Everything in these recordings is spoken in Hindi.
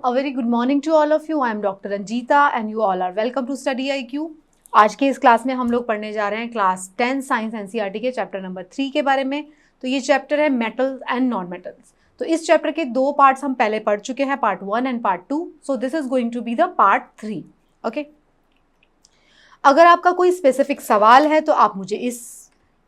A very good morning to all of you. I am Dr. Ranjita and you all are welcome to Study IQ. आज के इस क्लास में हम लोग पढ़ने जा रहे हैं क्लास 10 साइंस एनसीईआरटी के चैप्टर नंबर 3 के बारे में। तो ये चैप्टर है मेटल्स एंड नॉन मेटल्स। तो इस चैप्टर के दो पार्ट्स हम पहले पढ़ चुके हैं, part 1 and part 2। So this is going to be the part 3। Okay, अगर आपका कोई स्पेसिफिक सवाल है तो आप मुझे इस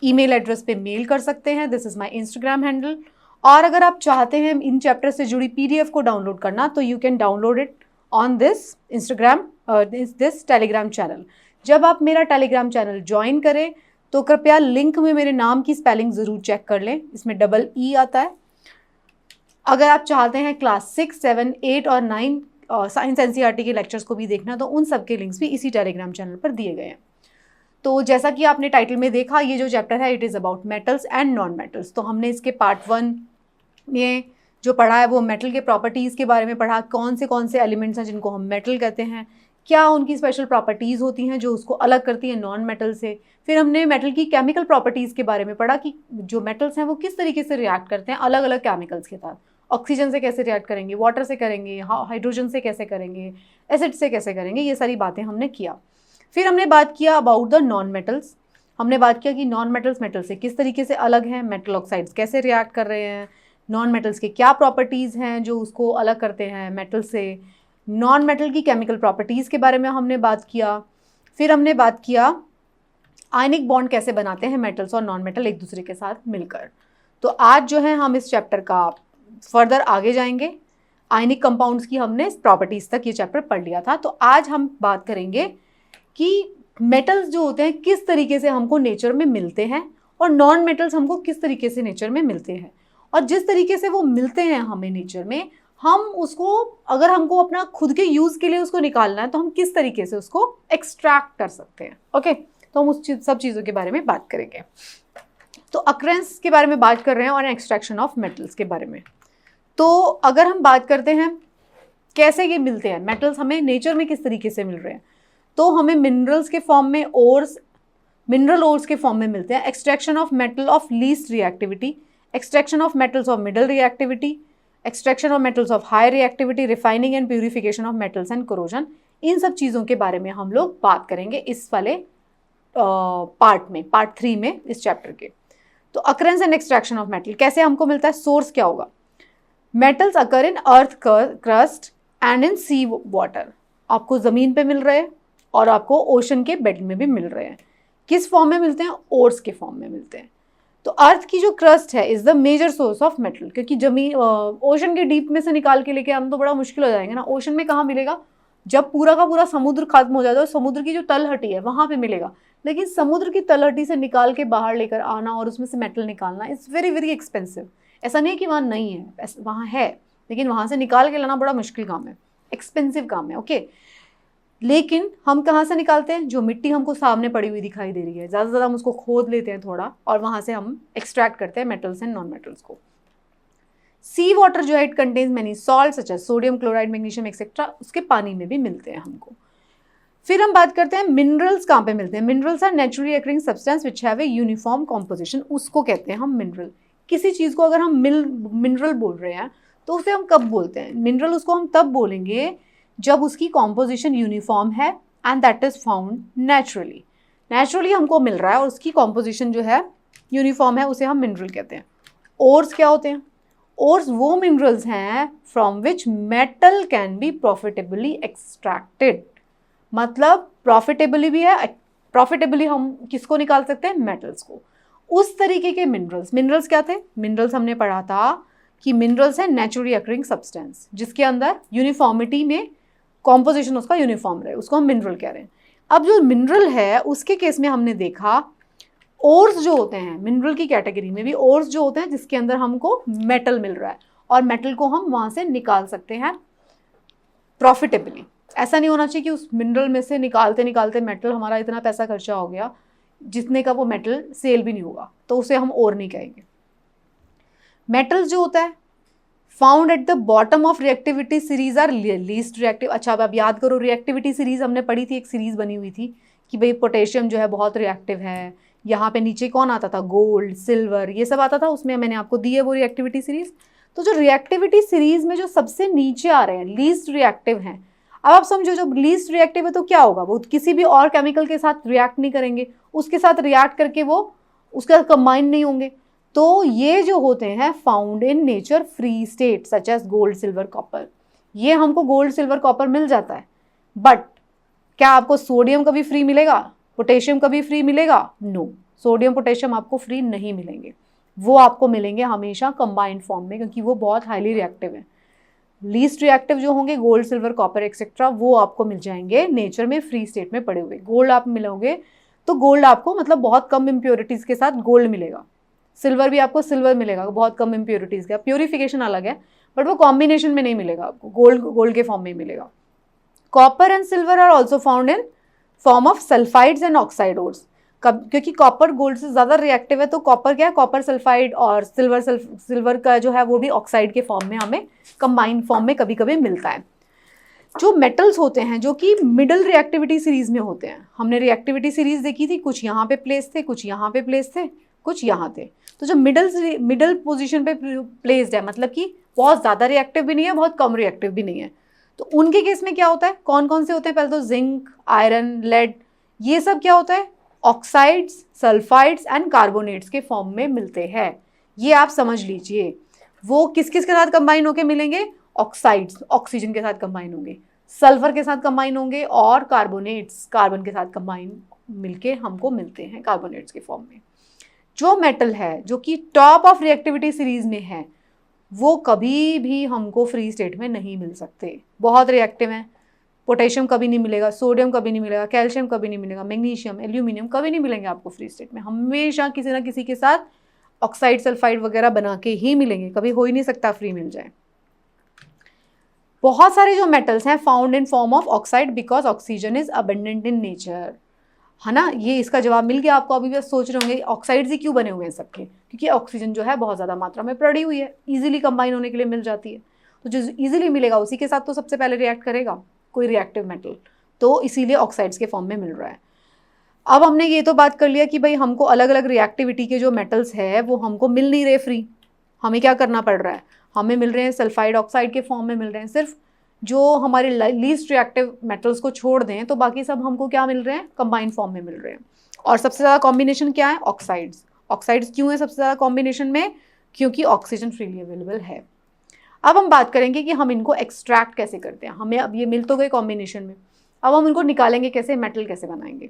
ईमेल एड्रेस पे मेल कर सकते हैं। This is my Instagram handle. और अगर आप चाहते हैं इन चैप्टर से जुड़ी पीडीएफ को डाउनलोड करना तो you can download it on this Instagram this Telegram channel. जब आप मेरा टेलीग्राम चैनल ज्वाइन करें तो कृपया लिंक में मेरे नाम की स्पेलिंग ज़रूर चेक कर लें, इसमें डबल ई आता है। अगर आप चाहते हैं क्लास 6, 7, 8 और 9 साइंस एनसीईआरटी के लेक्चर्स को भी देखना तो उन सब के लिंक्स भी इसी टेलीग्राम चैनल पर दिए गए हैं। तो जैसा कि आपने टाइटल में देखा, ये जो चैप्टर है it is about metals and non metals. तो हमने इसके पार्ट 1 में जो पढ़ा है वो मेटल के प्रॉपर्टीज़ के बारे में पढ़ा, कौन से एलिमेंट्स हैं जिनको हम मेटल कहते हैं, क्या उनकी स्पेशल प्रॉपर्टीज़ होती हैं जो उसको अलग करती हैं नॉन मेटल से। फिर हमने मेटल की केमिकल प्रॉपर्टीज़ के बारे में पढ़ा कि जो मेटल्स हैं वो किस तरीके से रिएक्ट करते हैं अलग अलग केमिकल्स के साथ। ऑक्सीजन से कैसे रिएक्ट करेंगे, वाटर से करेंगे, हाइड्रोजन से कैसे करेंगे, एसिड से कैसे करेंगे, ये सारी बातें हमने किया। फिर हमने बात किया अबाउट द नॉन मेटल्स। हमने बात किया कि नॉन मेटल्स मेटल से किस तरीके से अलग हैं, मेटल ऑक्साइड्स कैसे रिएक्ट कर रहे हैं, नॉन मेटल्स के क्या प्रॉपर्टीज़ हैं जो उसको अलग करते हैं मेटल से। नॉन मेटल की केमिकल प्रॉपर्टीज़ के बारे में हमने बात किया। फिर हमने बात किया आयनिक बॉन्ड कैसे बनाते हैं मेटल्स और नॉन मेटल एक दूसरे के साथ मिलकर। तो आज जो है हम इस चैप्टर का फर्दर आगे जाएंगे। आयनिक कंपाउंड्स की हमने प्रॉपर्टीज़ तक ये चैप्टर पढ़ लिया था। तो आज हम बात करेंगे कि मेटल्स जो होते हैं किस तरीके से हमको नेचर में मिलते हैं और नॉन मेटल्स हमको किस तरीके से नेचर में मिलते हैं, और जिस तरीके से वो मिलते हैं हमें नेचर में, हम उसको अगर हमको अपना खुद के यूज़ के लिए उसको निकालना है तो हम किस तरीके से उसको एक्सट्रैक्ट कर सकते हैं। ओके, तो हम उस सब चीज़ों के बारे में बात करेंगे। तो अक्रेंस के बारे में बात कर रहे हैं और एक्सट्रैक्शन ऑफ मेटल्स के बारे में। तो अगर हम बात करते हैं कैसे ये मिलते हैं मेटल्स, हमें नेचर में किस तरीके से मिल रहे हैं, तो हमें मिनरल्स के फॉर्म में मिनरल ओर्स के फॉर्म में मिलते हैं। Extraction of metal of least reactivity, extraction of metals of middle reactivity, extraction of metals of high reactivity, refining and purification of metals and corrosion. इन सब चीज़ों के बारे में हम लोग बात करेंगे इस वाले पार्ट में, पार्ट 3 में इस चैप्टर के। तो occurrence and extraction of metal कैसे हमको मिलता है, सोर्स क्या होगा। Metals occur in earth crust and in sea water. आपको ज़मीन पे मिल रहे हैं और आपको ओशन के बेड में भी मिल रहे हैं। किस फॉर्म में मिलते हैं, ओर्स के फॉर्म में मिलते हैं। तो अर्थ की जो क्रस्ट है is the major source of metal, क्योंकि जमीन ओशन के डीप में से निकाल के लेके हम तो बड़ा मुश्किल हो जाएंगे ना। ओशन में कहाँ मिलेगा, जब पूरा का पूरा समुद्र खत्म हो जाता है, समुद्र की जो तलहटी है वहाँ पे मिलेगा। लेकिन समुद्र की तलहटी से निकाल के बाहर लेकर आना और उसमें से मेटल निकालना इज़ वेरी वेरी एक्सपेंसिव। ऐसा नहीं है कि वहाँ नहीं है, वहाँ है, लेकिन वहाँ से निकाल के लाना बड़ा मुश्किल काम है, एक्सपेंसिव काम है। ओके, लेकिन हम कहाँ से निकालते हैं, जो मिट्टी हमको सामने पड़ी हुई दिखाई दे रही है, ज़्यादा से ज़्यादा हम उसको खोद लेते हैं थोड़ा और वहाँ से हम एक्सट्रैक्ट करते हैं मेटल्स एंड नॉन मेटल्स को। सी वाटर जो है it contains many salt such as sodium, chloride, magnesium etcetera, उसके पानी में भी मिलते हैं हमको। फिर हम बात करते हैं मिनरल्स कहाँ पे मिलते हैं। Minerals are naturally occurring substance which have a uniform composition, उसको कहते हैं हम मिनरल। किसी चीज़ को अगर हम मिनरल बोल रहे हैं तो उसे हम कब बोलते हैं, मिनरल उसको हम तब बोलेंगे जब उसकी कॉम्पोजिशन यूनिफॉर्म है and that is found naturally हमको मिल रहा है और उसकी कॉम्पोजिशन जो है यूनिफॉर्म है, उसे हम मिनरल कहते हैं। ओर्स क्या होते हैं, ओर्स वो मिनरल्स हैं from which metal can be profitably extracted. मतलब प्रॉफिटेबली भी है, प्रॉफिटेबली हम किसको निकाल सकते हैं, मेटल्स को। उस तरीके के मिनरल्स क्या थे, मिनरल्स हमने पढ़ा था कि मिनरल्स है नेचुरली अकरिंग सब्सटेंस जिसके अंदर यूनिफॉर्मिटी में कॉम्पोजिशन उसका यूनिफॉर्म रहे, उसको हम मिनरल कह रहे हैं। अब जो मिनरल है उसके केस में हमने देखा ओर्स जो होते हैं, मिनरल की कैटेगरी में भी ओर्स जो होते हैं जिसके अंदर हमको मेटल मिल रहा है और मेटल को हम वहाँ से निकाल सकते हैं प्रॉफिटेबली। ऐसा नहीं होना चाहिए कि उस मिनरल में से निकालते निकालते मेटल हमारा इतना पैसा खर्चा हो गया जितने का वो मेटल सेल भी नहीं होगा, तो उसे हम और नहीं कहेंगे। मेटल्स जो होता है found at the bottom of reactivity series are least reactive. अच्छा, अब आप याद करो, रिएक्टिविटी सीरीज हमने पढ़ी थी, एक सीरीज बनी हुई थी कि भाई पोटेशियम जो है बहुत रिएक्टिव है। यहाँ पे नीचे कौन आता था, गोल्ड, सिल्वर, ये सब आता था, उसमें मैंने आपको दी है वो रिएक्टिविटी सीरीज। तो जो रिएक्टिविटी सीरीज में जो सबसे नीचे आ रहे हैं, लीस्ट रिएक्टिव हैं, अब आप समझो जब लीस्ट रिएक्टिव है तो क्या होगा, वो किसी भी और केमिकल के साथ रिएक्ट नहीं करेंगे, उसके साथ रिएक्ट करके वो उसका कंबाइन नहीं होंगे। तो ये जो होते हैं found in nature free state such as gold silver copper, ये हमको गोल्ड सिल्वर कॉपर मिल जाता है। बट क्या आपको सोडियम कभी फ्री मिलेगा, पोटेशियम कभी फ्री मिलेगा? नो, सोडियम पोटेशियम आपको फ्री नहीं मिलेंगे, वो आपको मिलेंगे हमेशा कंबाइंड फॉर्म में, क्योंकि वो बहुत हाईली रिएक्टिव है। लीस्ट रिएक्टिव जो होंगे गोल्ड सिल्वर कॉपर एक्सेट्रा, वो आपको मिल जाएंगे नेचर में फ्री स्टेट में पड़े हुए। गोल्ड आप मिलोगे तो गोल्ड आपको मतलब बहुत कम इम्प्योरिटीज़ के साथ गोल्ड मिलेगा, सिल्वर भी आपको सिल्वर मिलेगा बहुत कम इम्प्योरिटीज़ का, प्योरिफिकेशन अलग है बट वो कॉम्बिनेशन में नहीं मिलेगा आपको, गोल्ड के फॉर्म में मिलेगा। Copper and silver are also found in form of sulphides and oxide ores, क्योंकि कॉपर गोल्ड से ज़्यादा रिएक्टिव है, तो कॉपर क्या है, कॉपर सल्फाइड और सिल्वर का जो है वो भी ऑक्साइड के फॉर्म में हमें कंबाइंड फॉर्म में कभी कभी मिलता है। जो मेटल्स होते हैं जो कि मिडल रिएक्टिविटी सीरीज में होते हैं, हमने रिएक्टिविटी सीरीज देखी थी, कुछ यहाँ पे प्लेस थे, कुछ यहाँ पे प्लेस थे, कुछ यहाँ थे। तो जो मिडल पोजीशन पे प्लेस्ड है, मतलब कि बहुत ज़्यादा रिएक्टिव भी नहीं है, बहुत कम रिएक्टिव भी नहीं है, तो उनके केस में क्या होता है, कौन कौन से होते हैं, पहले तो जिंक, आयरन, लेड, ये सब क्या होता है, ऑक्साइड्स, सल्फाइड्स एंड कार्बोनेट्स के फॉर्म में मिलते हैं। ये आप समझ लीजिए। वो किस किस के साथ कंबाइन होके मिलेंगे, ऑक्साइड्स ऑक्सीजन के साथ कंबाइन होंगे, सल्फर के साथ कंबाइन होंगे, और कार्बोनेट्स कार्बन के साथ कंबाइन मिलके हमको मिलते हैं कार्बोनेट्स के फॉर्म में। जो मेटल है जो कि टॉप ऑफ रिएक्टिविटी सीरीज में है, वो कभी भी हमको फ्री स्टेट में नहीं मिल सकते, बहुत रिएक्टिव हैं। पोटेशियम कभी नहीं मिलेगा, सोडियम कभी नहीं मिलेगा, कैल्शियम कभी नहीं मिलेगा, मैग्नीशियम, एल्यूमिनियम कभी नहीं मिलेंगे आपको फ्री स्टेट में, हमेशा किसी ना किसी के साथ ऑक्साइड सल्फाइड वगैरह बना के ही मिलेंगे, कभी हो ही नहीं सकता फ्री मिल जाए। बहुत सारे जो मेटल्स हैं found in form of oxide because oxygen is abundant in nature, है ना, ये इसका जवाब मिल गया आपको। अभी बस सोच रहे होंगे ऑक्साइड्स ही क्यों बने हुए हैं सबके, क्योंकि ऑक्सीजन जो है बहुत ज़्यादा मात्रा में पड़ी हुई है, इजीली कंबाइन होने के लिए मिल जाती है, तो जो इजीली मिलेगा उसी के साथ तो सबसे पहले रिएक्ट करेगा कोई रिएक्टिव मेटल, तो इसीलिए ऑक्साइड्स के फॉर्म में मिल रहा है। अब हमने ये तो बात कर लिया कि भाई हमको अलग अलग रिएक्टिविटी के जो मेटल्स है वो हमको मिल नहीं रहे फ्री, हमें क्या करना पड़ रहा है, हमें मिल रहे हैं सल्फाइड ऑक्साइड के फॉर्म में मिल रहे हैं। सिर्फ जो हमारे लीस्ट रिएक्टिव मेटल्स को छोड़ दें तो बाकी सब हमको क्या मिल रहे हैं, कंबाइंड फॉर्म में मिल रहे हैं। और सबसे ज़्यादा कॉम्बिनेशन क्या है, ऑक्साइड्स। ऑक्साइड्स क्यों है सबसे ज़्यादा कॉम्बिनेशन में, क्योंकि ऑक्सीजन फ्रीली अवेलेबल है। अब हम बात करेंगे कि हम इनको एक्सट्रैक्ट कैसे करते हैं, हमें अब ये मिल तो गए कॉम्बिनेशन में, अब हम इनको निकालेंगे कैसे, मेटल कैसे बनाएंगे।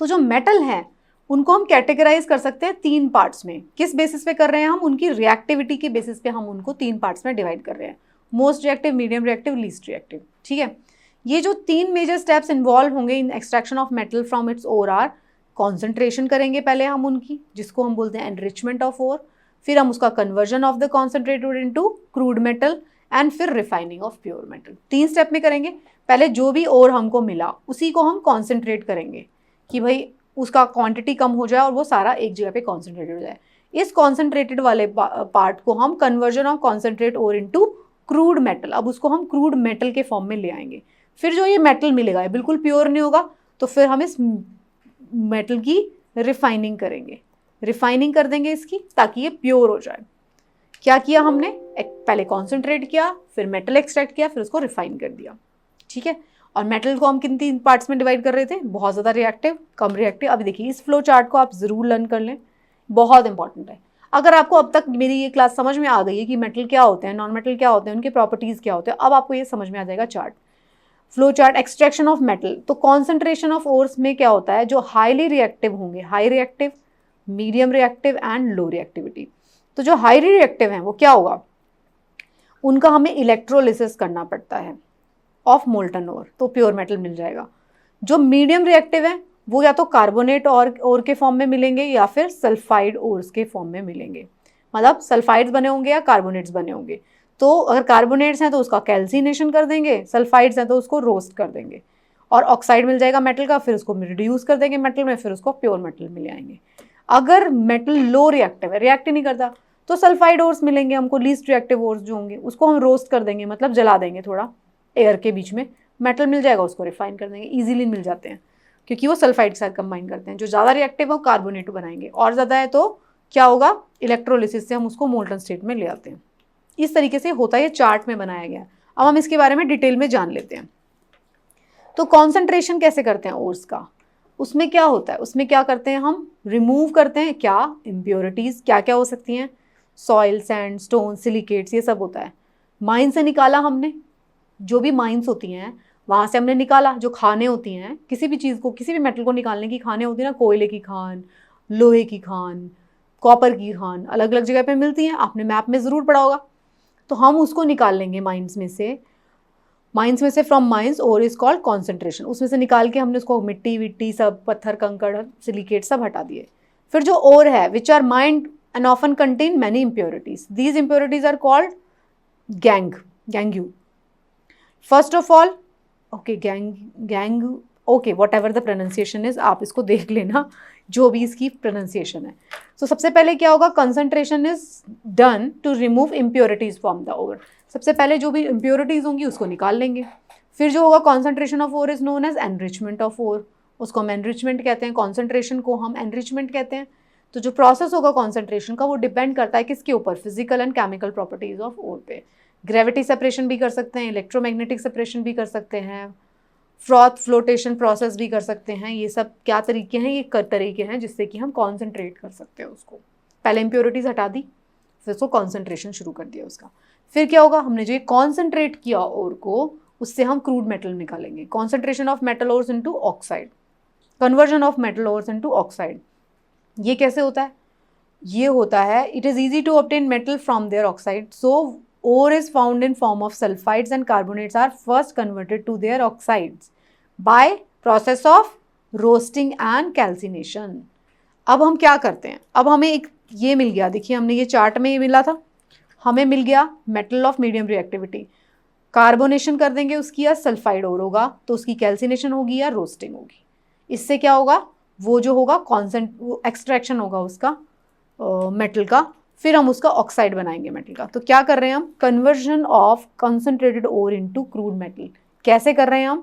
तो जो मेटल हैं उनको हम कैटेगराइज कर सकते हैं 3 पार्ट्स में। किस बेसिस पे कर रहे हैं हम, उनकी रिएक्टिविटी के बेसिस पे हम उनको 3 पार्ट्स में डिवाइड कर रहे हैं, most reactive, medium reactive, least reactive. ठीक है, ये जो 3 मेजर स्टेप्स इन्वॉल्व होंगे in extraction of metal from its ore are, concentration करेंगे पहले हम उनकी, जिसको हम बोलते हैं एनरिचमेंट ऑफ ओर, फिर हम उसका conversion of the concentrated into crude metal, and फिर refining of pure metal. 3 step में करेंगे। पहले जो भी ओर हमको मिला उसी को हम कॉन्सेंट्रेट करेंगे कि भाई उसका क्वांटिटी कम हो जाए और वो सारा एक जगह पे कॉन्सेंट्रेटेड हो जाए। इस कॉन्सेंट्रेटेड वाले पार्ट को हम conversion of concentrate ore into crude metal, अब उसको हम क्रूड मेटल के फॉर्म में ले आएंगे। फिर जो ये मेटल मिलेगा ये बिल्कुल प्योर नहीं होगा, तो फिर हम इस मेटल की रिफाइनिंग करेंगे, रिफाइनिंग कर देंगे इसकी ताकि ये प्योर हो जाए। क्या किया हमने, पहले कॉन्सेंट्रेट किया, फिर मेटल एक्सट्रैक्ट किया, फिर उसको रिफाइन कर दिया। ठीक है, और मेटल को हम किन 3 पार्ट्स में डिवाइड कर रहे थे, बहुत ज़्यादा रिएक्टिव, कम रिएक्टिव। अभी देखिए इस फ्लो चार्ट को आप ज़रूर लर्न कर लें, बहुत इंपॉर्टेंट है। अगर आपको अब तक मेरी ये क्लास समझ में आ गई है कि मेटल क्या होते हैं, नॉन मेटल क्या होते हैं, उनके प्रॉपर्टीज़ क्या होते हैं, अब आपको ये समझ में आ जाएगा chart, flow chart. Extraction of metal, तो कॉन्सेंट्रेशन ऑफ ओर्स में क्या होता है, जो हाईली रिएक्टिव होंगे, high reactive, medium reactive and low reactivity. तो जो हाईली रिएक्टिव हैं वो क्या होगा, उनका हमें इलेक्ट्रोलिसिस करना पड़ता है ऑफ मोल्टन ओर, तो प्योर मेटल मिल जाएगा। जो मीडियम रिएक्टिव है वो या तो कार्बोनेट और के फॉर्म में मिलेंगे या फिर सल्फाइड ओर्स के फॉर्म में मिलेंगे, मतलब सल्फाइड्स बने होंगे या कार्बोनेट्स बने होंगे। तो अगर कार्बोनेट्स हैं तो उसका कैल्सिनेशन कर देंगे, सल्फाइड्स हैं तो उसको रोस्ट कर देंगे, और ऑक्साइड मिल जाएगा मेटल का, फिर उसको रिड्यूस कर देंगे मेटल में, फिर उसको प्योर मेटल मिल आएंगे। अगर मेटल लो रिएक्टिव है, रिएक्ट ही नहीं करता, तो सल्फाइड ओर्स मिलेंगे हमको, लीस्ट रिएक्टिव ओर्स जो होंगे उसको हम रोस्ट कर देंगे, मतलब जला देंगे थोड़ा एयर के बीच में, मेटल मिल जाएगा, उसको रिफाइन कर देंगे। इजीली मिल जाते हैं क्योंकि वो सल्फाइड के साथ कंबाइन करते हैं। जो ज़्यादा रिएक्टिव है वो कार्बोनेट बनाएंगे, और ज़्यादा है तो क्या होगा, इलेक्ट्रोलिसिस से हम उसको मोल्टन स्टेट में ले आते हैं। इस तरीके से होता है, ये चार्ट में बनाया गया है। अब हम इसके बारे में डिटेल में जान लेते हैं। तो कॉन्सेंट्रेशन कैसे करते हैं ओर्स का, उसमें क्या होता है, उसमें क्या करते हैं हम, रिमूव करते हैं क्या, इम्प्योरिटीज़ क्या क्या हो सकती हैं, सॉइल, सैंड, स्टोन, सिलिकेट्स, ये सब होता है। माइन से निकाला हमने, जो भी माइंस होती हैं वहाँ से हमने निकाला, जो खाने होती हैं किसी भी चीज़ को, किसी भी मेटल को निकालने की खाने होती है ना, कोयले की खान, लोहे की खान, कॉपर की खान, अलग अलग जगह पे मिलती हैं, आपने मैप में ज़रूर पढ़ा होगा। तो हम उसको निकाल लेंगे माइंस में से फ्रॉम माइंस, और इज कॉल्ड कॉन्सेंट्रेशन। उसमें से निकाल के हमने उसको मिट्टी विट्टी सब, पत्थर कंकड़ सिलिकेट सब हटा दिए। फिर जो और है, which are mined and often contain many impurities, these impurities are called gangue. First of all, okay, gangue okay, whatever the pronunciation is, आप इसको देख लेना जो भी इसकी प्रोनाउंसिएशन है। तो सबसे पहले क्या होगा, concentration is done to remove impurities from the ore. सबसे पहले जो भी इम्प्योरिटीज होंगी उसको निकाल लेंगे। फिर जो होगा, concentration of ore is known as enrichment of ore, उसको हम एनरिचमेंट कहते हैं, कॉन्सेंट्रेशन को हम एनरिचमेंट कहते हैं। तो जो प्रोसेस होगा कॉन्सेंट्रेशन का, वो डिपेंड करता है किसके ऊपर, physical and chemical properties of ore पे। ग्रेविटी सेपरेशन भी कर सकते हैं, इलेक्ट्रोमैग्नेटिक सेपरेशन भी कर सकते हैं, फ्रॉथ फ्लोटेशन प्रोसेस भी कर सकते हैं। ये सब क्या तरीके हैं, ये तरीके हैं जिससे कि हम कॉन्सेंट्रेट कर सकते हैं उसको। पहले इम्प्योरिटीज हटा दी, फिर उसको कॉन्सेंट्रेशन शुरू कर दिया उसका। फिर क्या होगा, हमने जो ये कॉन्सेंट्रेट किया ओर को, उससे हम क्रूड मेटल निकालेंगे। Concentration of metal ores into oxide, conversion of metal ores into oxide. ये कैसे होता है, ये होता है, it is easy to obtain metal from their oxide, so ore is found in form of sulfides and carbonates are first converted to their oxides by process of roasting and calcination। अब हम क्या करते हैं, अब हमें एक ये मिल गया, देखिए हमने ये चार्ट में ये मिला था, हमें मिल गया metal of medium reactivity. Carbonation कर देंगे उसकी, या सल्फाइड और होगा तो उसकी कैल्सिनेशन होगी या रोस्टिंग होगी। इससे क्या होगा, वो जो होगा वो एक्सट्रैक्शन होगा उसका मेटल का, फिर हम उसका ऑक्साइड बनाएंगे मेटल का। तो क्या कर रहे हैं हम, conversion of concentrated ore into crude metal. कैसे कर रहे हैं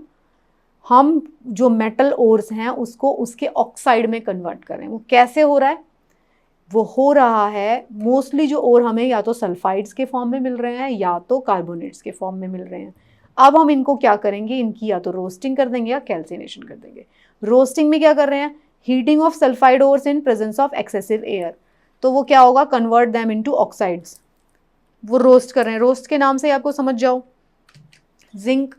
हम जो मेटल ओर्स हैं उसको उसके ऑक्साइड में कन्वर्ट कर रहे हैं। वो कैसे हो रहा है, वो हो रहा है मोस्टली जो ओर हमें या तो सल्फाइड्स के फॉर्म में मिल रहे हैं या तो कार्बोनेट्स के फॉर्म में मिल रहे हैं। अब हम इनको क्या करेंगे, इनकी या तो रोस्टिंग कर देंगे या कैल्सिनेशन कर देंगे। रोस्टिंग में क्या कर रहे हैं, heating of sulphide ores in presence of excessive air. तो वो क्या होगा, कन्वर्ट दैम इनटू ऑक्साइड्स, वो रोस्ट कर रहे हैं। रोस्ट के नाम से आपको समझ जाओ, जिंक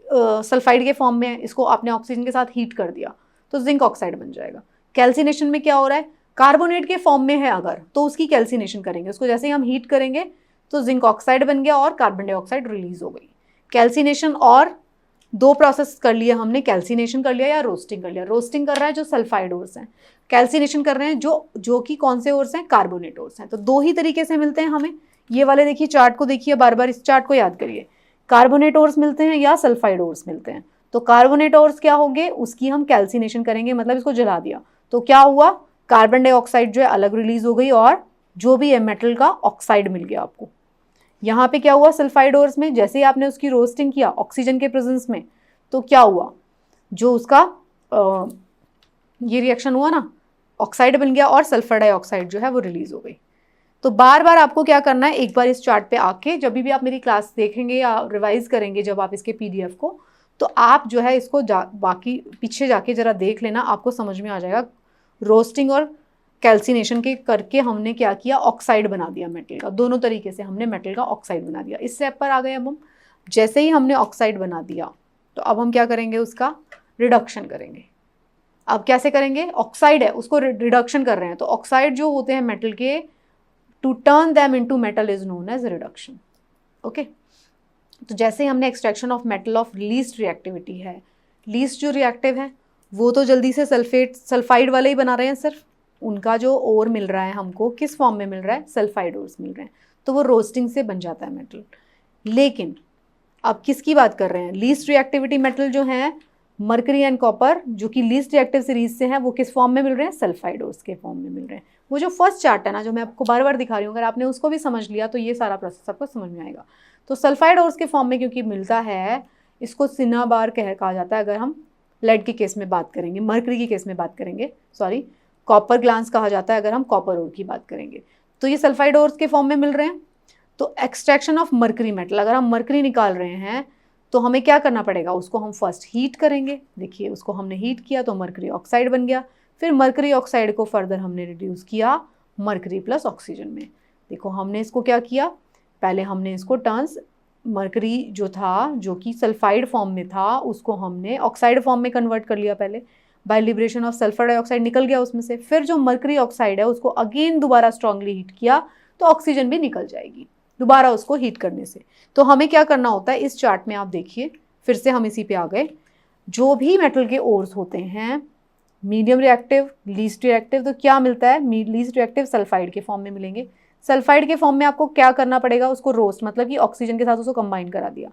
सल्फाइड के फॉर्म में है, इसको आपने ऑक्सीजन के साथ हीट कर दिया तो जिंक ऑक्साइड बन जाएगा। कैल्सिनेशन में क्या हो रहा है, कार्बोनेट के फॉर्म में है अगर, तो उसकी कैल्सिनेशन करेंगे, उसको जैसे ही हम हीट करेंगे तो जिंक ऑक्साइड बन गया और कार्बन डाइऑक्साइड रिलीज हो गई। कैल्सिनेशन और दो प्रोसेस कर लिया हमने, कैल्सिनेशन कर लिया या रोस्टिंग कर लिया। रोस्टिंग कर रहा है जो सल्फाइड ओर्स हैं, कैल्सिनेशन कर रहे हैं जो कि कौन से ओर्स हैं, कार्बोनेट ओर्स हैं। तो दो ही तरीके से मिलते हैं हमें। ये वाले देखिए चार्ट को देखिए, बार बार इस चार्ट को याद करिए, कार्बोनेट ओर्स मिलते हैं या सल्फाइड ओर्स मिलते हैं। तो कार्बोनेट ओर्स क्या होंगे, उसकी हम कैल्सिनेशन करेंगे, मतलब इसको जला दिया तो क्या हुआ, कार्बन डाइऑक्साइड जो है अलग रिलीज हो गई और जो भी है मेटल का ऑक्साइड मिल गया आपको। यहाँ पे क्या हुआ, सल्फाइड ओर्स में जैसे ही आपने उसकी रोस्टिंग किया ऑक्सीजन के प्रेजेंस में, तो क्या हुआ, जो उसका ये रिएक्शन हुआ ना, ऑक्साइड बन गया और सल्फर डाइऑक्साइड जो है वो रिलीज हो गई। तो बार बार आपको क्या करना है, एक बार इस चार्ट पे आके जब भी आप मेरी क्लास देखेंगे या रिवाइज करेंगे जब आप इसके पीडीएफ को, तो आप जो है इसको बाकी पीछे जाके जरा देख लेना, आपको समझ में आ जाएगा। रोस्टिंग और कैल्सिनेशन के करके हमने क्या किया, ऑक्साइड बना दिया मेटल का। दोनों तरीके से हमने मेटल का ऑक्साइड बना दिया। इस स्टेप पर आ गए अब हम। जैसे ही हमने ऑक्साइड बना दिया तो अब हम क्या करेंगे, उसका रिडक्शन करेंगे। अब कैसे करेंगे, ऑक्साइड है उसको रिडक्शन कर रहे हैं, तो ऑक्साइड जो होते हैं मेटल के, to turn them into metal is known as reduction. Okay, तो जैसे ही हमने extraction of metal of least reactivity है, लीस्ट जो रिएक्टिव है वो तो जल्दी से सल्फाइड वाले ही बना रहे हैं, सिर्फ उनका जो ओर मिल रहा है हमको किस फॉर्म में मिल रहा है, सल्फाइड ओर्स मिल रहे हैं, तो वो रोस्टिंग से बन जाता है मेटल। लेकिन अब किसकी बात कर रहे हैं, लीस्ट रिएक्टिविटी मेटल जो है मरकरी एंड कॉपर, जो कि लीस्ट रिएक्टिव सीरीज से हैं, वो किस फॉर्म में मिल रहे हैं, सल्फाइड ओर्स के फॉर्म में मिल रहे हैं। वो जो फर्स्ट चार्ट है ना, जो मैं आपको बार बार दिखा रही हूँ, अगर आपने उसको भी समझ लिया तो ये सारा प्रोसेस आपको समझ में आएगा। तो सल्फाइड ओर्स के फॉर्म में क्योंकि मिलता है, इसको सिनाबार कहा जाता है। अगर हम लेड के केस में बात करेंगे, मरकरी के केस में बात करेंगे, सॉरी, कॉपर ग्लांस कहा जाता है अगर हम कॉपर ओर की बात करेंगे। तो ये सल्फाइड ओर्स के फॉर्म में मिल रहे हैं। तो एक्सट्रैक्शन ऑफ मरकरी मेटल, अगर हम मरकरी निकाल रहे हैं तो हमें क्या करना पड़ेगा, उसको हम फर्स्ट हीट करेंगे। देखिए उसको हमने हीट किया तो मरकरी ऑक्साइड बन गया। फिर मरकरी ऑक्साइड को फर्दर हमने रिड्यूस किया मरकरी प्लस ऑक्सीजन में। देखो हमने इसको क्या किया, पहले हमने इसको टर्न्स मरकरी जो था, जो कि सल्फाइड फॉर्म में था, उसको हमने ऑक्साइड फॉर्म में कन्वर्ट कर लिया पहले by liberation of sulphur dioxide, निकल गया उसमें से। फिर जो मरकरी ऑक्साइड है उसको अगेन दोबारा स्ट्रांगली हीट किया तो ऑक्सीजन भी निकल जाएगी दोबारा उसको हीट करने से। तो हमें क्या करना होता है, इस चार्ट में आप देखिए, फिर से हम इसी पे आ गए। जो भी मेटल के ओर्स होते हैं, मीडियम रिएक्टिव, लीस्ट रिएक्टिव, तो क्या मिलता है, लीस्ट रिएक्टिव सल्फाइड के फॉर्म में मिलेंगे। सल्फाइड के फॉर्म में आपको क्या करना पड़ेगा, उसको रोस्ट, मतलब कि ऑक्सीजन के साथ उसको कंबाइन करा दिया।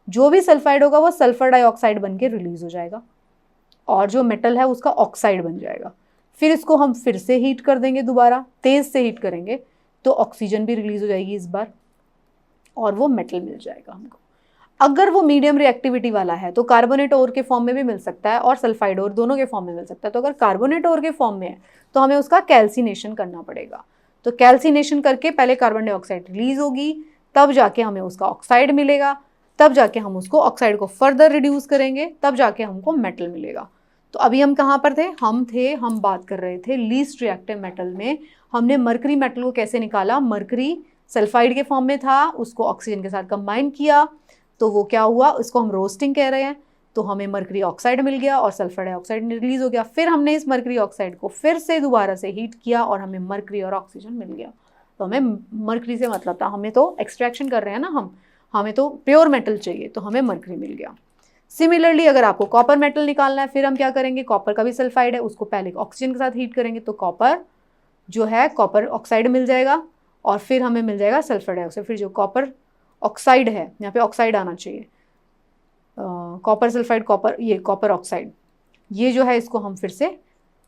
जो भी सल्फाइड होगा वो सल्फर डाइऑक्साइड बन के रिलीज हो जाएगा और जो मेटल है उसका ऑक्साइड बन जाएगा। फिर इसको हम फिर से हीट कर देंगे, दोबारा तेज से हीट करेंगे तो ऑक्सीजन भी रिलीज हो जाएगी इस बार और वो मेटल मिल जाएगा हमको। अगर वो मीडियम रिएक्टिविटी वाला है तो कार्बोनेट ओर के फॉर्म में भी मिल सकता है और सल्फाइड ओर, दोनों के फॉर्म में मिल सकता है। तो अगर कार्बोनेट ओर के फॉर्म में है तो हमें उसका कैल्सिनेशन करना पड़ेगा। तो कैल्सिनेशन करके पहले कार्बन डाइऑक्साइड रिलीज होगी, तब जाके हमें उसका ऑक्साइड मिलेगा, तब जाके हम उसको ऑक्साइड को फर्दर रिड्यूस करेंगे, तब जाके हमको मेटल मिलेगा। तो अभी हम कहाँ पर थे, हम बात कर रहे थे लीस्ट रिएक्टिव मेटल में। हमने मरकरी मेटल को कैसे निकाला, मरकरी सल्फाइड के फॉर्म में था, उसको ऑक्सीजन के साथ कंबाइन किया तो वो क्या हुआ, उसको हम रोस्टिंग कह रहे हैं, तो हमें मरकरी ऑक्साइड मिल गया और सल्फर डाइऑक्साइड रिलीज हो गया। फिर हमने इस मरकरी ऑक्साइड को फिर से दोबारा से हीट किया और हमें मरकरी और ऑक्सीजन मिल गया। तो हमें मरकरी से मतलब था, हमें तो एक्सट्रैक्शन कर रहे हैं ना हमें तो प्योर मेटल चाहिए, तो हमें मरकरी मिल गया। सिमिलरली अगर आपको कॉपर मेटल निकालना है, फिर हम क्या करेंगे, कॉपर का भी सल्फाइड है, उसको पहले ऑक्सीजन के साथ हीट करेंगे तो कॉपर जो है कॉपर ऑक्साइड मिल जाएगा और फिर हमें मिल जाएगा सल्फर डाइऑक्साइड। फिर जो कॉपर ऑक्साइड है, यहाँ पे ऑक्साइड आना चाहिए, कॉपर सल्फाइड, कॉपर, ये कॉपर ऑक्साइड, ये जो है इसको हम फिर से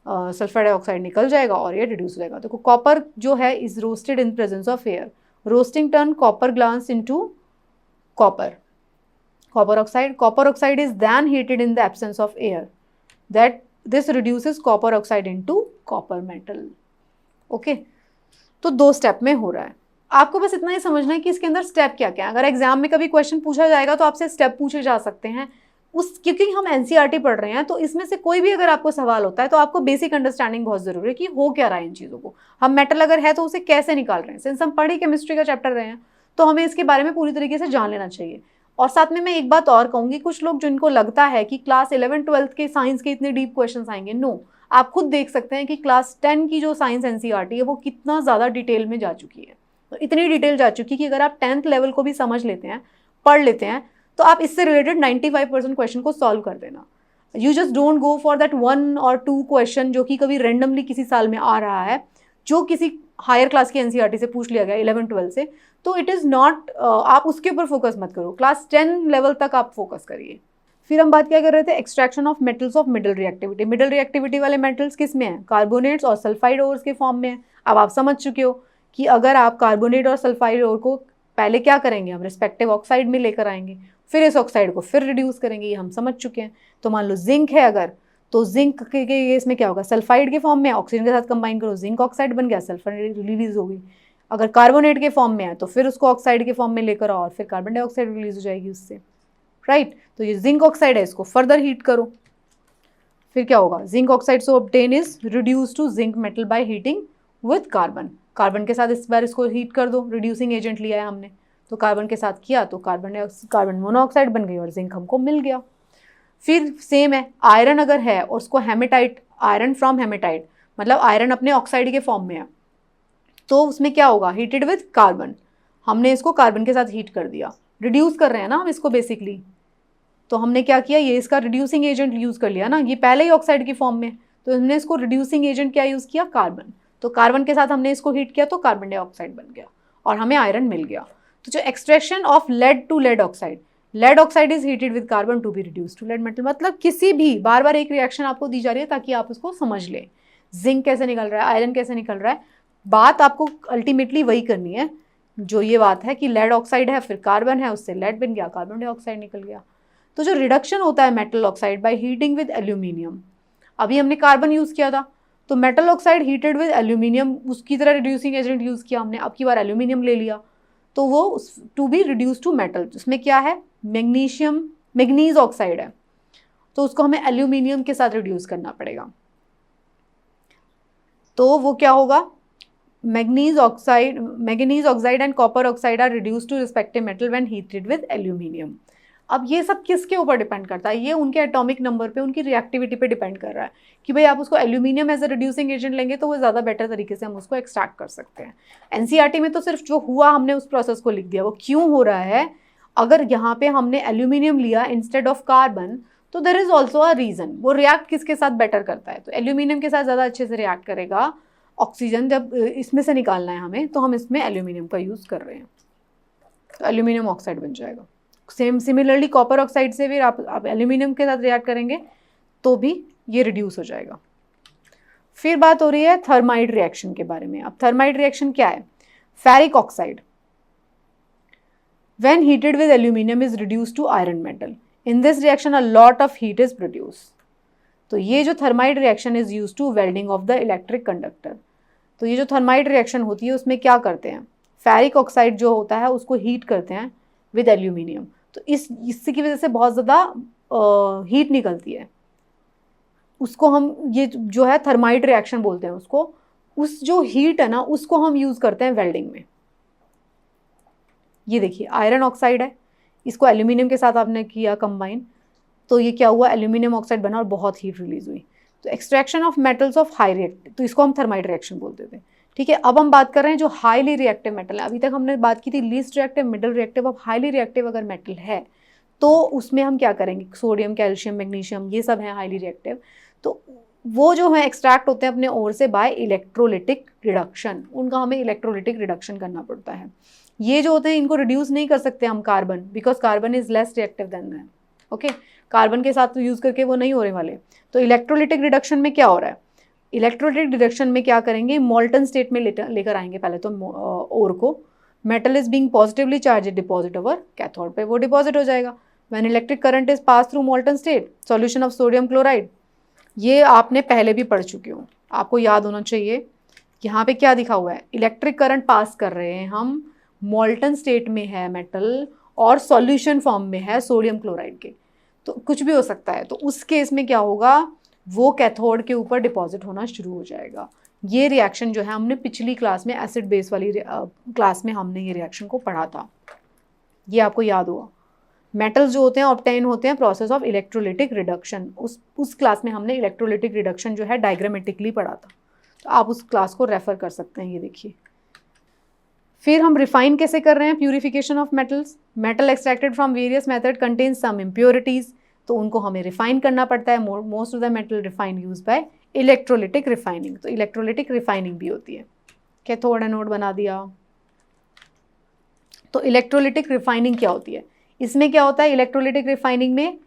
सल्फर डाइऑक्साइड निकल जाएगा और ये रिड्यूस हो जाएगा। तो कॉपर जो है is roasted in presence of air, roasting turn copper glass into copper oxide is then heated in the absence of air, that this reduces copper oxide into copper metal। Okay, तो 2 स्टेप में हो रहा है। आपको बस इतना ही समझना है कि इसके अंदर स्टेप क्या क्या है। अगर एग्जाम में कभी क्वेश्चन पूछा जाएगा तो आपसे स्टेप पूछे जा सकते हैं क्योंकि हम एनसीईआरटी पढ़ रहे हैं, तो इसमें से कोई भी अगर आपको सवाल होता है तो आपको बेसिक अंडरस्टैंडिंग बहुत जरूरी है कि हो क्या रहा है इन चीज़ों को, हम मेटल अगर है तो उसे कैसे निकाल रहे हैं। सिंस हम पढ़ी केमिस्ट्री का चैप्टर रहे हैं तो हमें इसके बारे में पूरी तरीके से जान लेना चाहिए। और साथ में मैं एक बात और कहूँगी, कुछ लोग जिनको लगता है कि क्लास 11-12 के साइंस के इतने डीप क्वेश्चंस आएंगे, नो, आप खुद देख सकते हैं कि क्लास 10 की जो साइंस एनसीईआरटी है वो कितना ज़्यादा डिटेल में जा चुकी है। तो इतनी डिटेल जा चुकी कि अगर आप 10th लेवल को भी समझ लेते हैं, पढ़ लेते हैं, तो आप इससे रिलेटेड 95% क्वेश्चन को सॉल्व कर देना। You just don't go for that 1 or 2 question जो कि कभी रेंडमली किसी साल में आ रहा है, जो किसी हायर क्लास की एनसीईआरटी से पूछ लिया गया 11-12 से, तो इट इज़ नॉट, आप उसके ऊपर फोकस मत करो, क्लास 10 लेवल तक आप फोकस करिए। फिर हम बात क्या कर रहे थे, extraction of metals of middle reactivity. Middle reactivity वाले मेटल्स किस में हैं, कार्बोनेट्स और सल्फाइड ओर्स के फॉर्म में है। अब आप समझ चुके हो कि अगर आप कार्बोनेट और सल्फाइड ओर को पहले क्या करेंगे, हम रिस्पेक्टिव ऑक्साइड में लेकर आएंगे, फिर इस ऑक्साइड को फिर रिड्यूस करेंगे, ये हम समझ चुके हैं। तो मान लो जिंक है अगर, तो जिंक के केस में क्या होगा, सल्फाइड के फॉर्म में, ऑक्सीजन के साथ कंबाइन करो, जिंक ऑक्साइड बन गया, सल्फर रिलीज होगी। अगर कार्बोनेट के फॉर्म में है तो फिर उसको ऑक्साइड के फॉर्म में लेकर आओ और फिर कार्बन डाइऑक्साइड रिलीज हो जाएगी उससे, राइट। तो ये जिंक ऑक्साइड है, इसको फर्दर हीट करो, फिर क्या होगा, zinc oxide so obtain is reduce to zinc metal by heating with carbon. Carbon के साथ इस बार इसको हीट कर दो, रिड्यूसिंग एजेंट लिया है हमने, तो कार्बन के साथ किया तो कार्बन मोनोऑक्साइड बन गई और जिंक हमको मिल गया। फिर सेम है, आयरन अगर है और उसको हेमेटाइट, आयरन फ्रॉम हेमेटाइट, मतलब आयरन अपने ऑक्साइड के फॉर्म में है, तो उसमें क्या होगा, हीटेड विद कार्बन, हमने इसको कार्बन के साथ हीट कर दिया, रिड्यूस कर रहे हैं ना हम इसको बेसिकली, तो हमने क्या किया, ये इसका रिड्यूसिंग एजेंट यूज़ कर लिया ना, ये पहले ही ऑक्साइड की फॉर्म में, तो हमने इसको रिड्यूसिंग एजेंट क्या यूज़ किया, कार्बन। तो कार्बन के साथ हमने इसको हीट किया तो कार्बन डाइऑक्साइड बन गया और हमें आयरन मिल गया। तो जो extraction of lead to lead oxide, lead oxide is heated with carbon to be reduce to lead metal, मतलब किसी भी बार बार एक रिएक्शन आपको दी जा रही है ताकि आप उसको समझ लें, जिंक कैसे निकल रहा है, आयरन कैसे निकल रहा है, बात आपको अल्टीमेटली वही करनी है जो ये बात है कि लेड ऑक्साइड है, फिर कार्बन है, उससे लेड बन गया, कार्बन डाइऑक्साइड निकल गया। तो जो रिडक्शन होता है metal oxide bye heating with aluminium, अभी हमने कार्बन यूज़ किया था, तो metal oxide heated with aluminium, उसकी तरह रिड्यूसिंग एजेंट यूज़ किया हमने, अब की बार एल्यूमिनियम ले लिया, तो वो to be reduce to metal, उसमें क्या है, मैग्नीज ऑक्साइड है, तो उसको हमें एल्यूमिनियम के साथ रिड्यूस करना पड़ेगा। तो वो क्या होगा, manganese oxide and copper oxide are reduce to respective metal when heated with aluminium. अब ये सब किसके ऊपर डिपेंड करता है, ये उनके एटॉमिक नंबर पे, उनकी रिएक्टिविटी पे डिपेंड कर रहा है कि भाई आप उसको aluminium as a reducing agent लेंगे तो वो ज़्यादा बेटर तरीके से हम उसको एक्सट्रैक्ट कर सकते हैं। एनसीईआरटी में तो सिर्फ जो हुआ हमने उस प्रोसेस को लिख दिया, वो क्यों हो रहा है। अगर यहाँ पे हमने एल्यूमिनियम लिया इंस्टेड ऑफ कार्बन तो there is also a reason, वो रिएक्ट किसके साथ बेटर करता है, तो एल्यूमिनियम के साथ ज़्यादा अच्छे से रिएक्ट करेगा। ऑक्सीजन जब इसमें से निकालना है हमें तो हम इसमें एल्यूमिनियम का यूज़ कर रहे हैं, तो एल्यूमिनियम ऑक्साइड बन जाएगा। सिमिलरली कॉपर ऑक्साइड से भी आप एल्यूमिनियम के साथ रिएक्ट करेंगे तो भी ये रिड्यूस हो जाएगा। फिर बात हो रही है थर्माइड रिएक्शन के बारे में। अब थर्माइड रिएक्शन क्या है, ferric oxide when heated with aluminium is reduce to iron metal, in this reaction a lot of heat is produce. तो ये जो thermite reaction is use to welding of the electric conductor. तो ये जो थर्माइड रिएक्शन होती है उसमें क्या करते हैं, फेरिक ऑक्साइड जो होता है उसको हीट करते हैं विद एल्यूमिनियम, तो इसकी वजह से बहुत ज़्यादा हीट निकलती है, उसको हम ये जो है थर्माइड रिएक्शन बोलते हैं उसको। उस जो हीट है ना उसको हम यूज़ करते हैं वेल्डिंग में। ये देखिए आयरन ऑक्साइड है, इसको एल्यूमिनियम के साथ आपने किया कंबाइन, तो ये क्या हुआ, एल्यूमिनियम ऑक्साइड बना और बहुत हीट रिलीज हुई। तो extraction of metals of high reactive, तो इसको हम थर्माइड रिएक्शन बोलते थे। ठीक है, अब हम बात कर रहे हैं जो हाईली रिएक्टिव मेटल है। अभी तक हमने बात की थी लीस्ट रिएक्टिव, मिडिल रिएक्टिव। अब हाईली रिएक्टिव अगर मेटल है तो उसमें हम क्या करेंगे, सोडियम, कैल्शियम, मैग्नीशियम, ये सब है हाईली रिएक्टिव। तो वो जो है एक्सट्रैक्ट होते हैं अपने ओर से बाय इलेक्ट्रोलिटिक रिडक्शन, उनका हमें इलेक्ट्रोलिटिक रिडक्शन करना पड़ता है। ये जो होते हैं इनको रिड्यूस नहीं कर सकते हम carbon, because carbon is less reactive than them. Okay, carbon के साथ तो यूज़ करके वो नहीं होने वाले। तो इलेक्ट्रोलिटिक रिडक्शन में क्या हो रहा है, इलेक्ट्रोलिटिक रिडक्शन में क्या करेंगे, मोल्टन स्टेट में लेकर आएंगे पहले तो ओर को। Metal is being positively charge deposit over cathode पे, वो डिपॉजिट हो जाएगा। When electric current is pass through molten state, solution of sodium chloride, ये आपने पहले भी पढ़ चुके हो, आपको याद होना चाहिए। यहाँ पे क्या दिखा हुआ है, इलेक्ट्रिक करंट पास कर रहे हैं हम, मोल्टन स्टेट में है मेटल और सॉल्यूशन फॉर्म में है सोडियम क्लोराइड के, तो कुछ भी हो सकता है। तो उस केस में क्या होगा, वो कैथोड के ऊपर डिपॉजिट होना शुरू हो जाएगा। ये रिएक्शन जो है हमने पिछली क्लास में एसिड बेस वाली क्लास में हमने ये रिएक्शन को पढ़ा था, ये आपको याद हुआ। मेटल्स जो होते हैं ऑब्टेन होते हैं प्रोसेस ऑफ इलेक्ट्रोलिटिक रिडक्शन। उस क्लास में हमने इलेक्ट्रोलिटिक रिडक्शन जो है डायग्रामेटिकली पढ़ा था, तो आप उस क्लास को रेफर कर सकते हैं। ये देखिए, फिर हम रिफाइन कैसे कर रहे हैं, purification of metals. Metal extracted from various method contain some impurities, तो उनको हमें रिफाइन करना पड़ता है। Most of the metal refine use by electrolytic refining, तो इलेक्ट्रोलिटिक रिफाइनिंग भी होती है। कैथोड एनोड बना दिया। तो इलेक्ट्रोलिटिक रिफाइनिंग क्या होती है, इसमें क्या होता है, इलेक्ट्रोलिटिक रिफाइनिंग में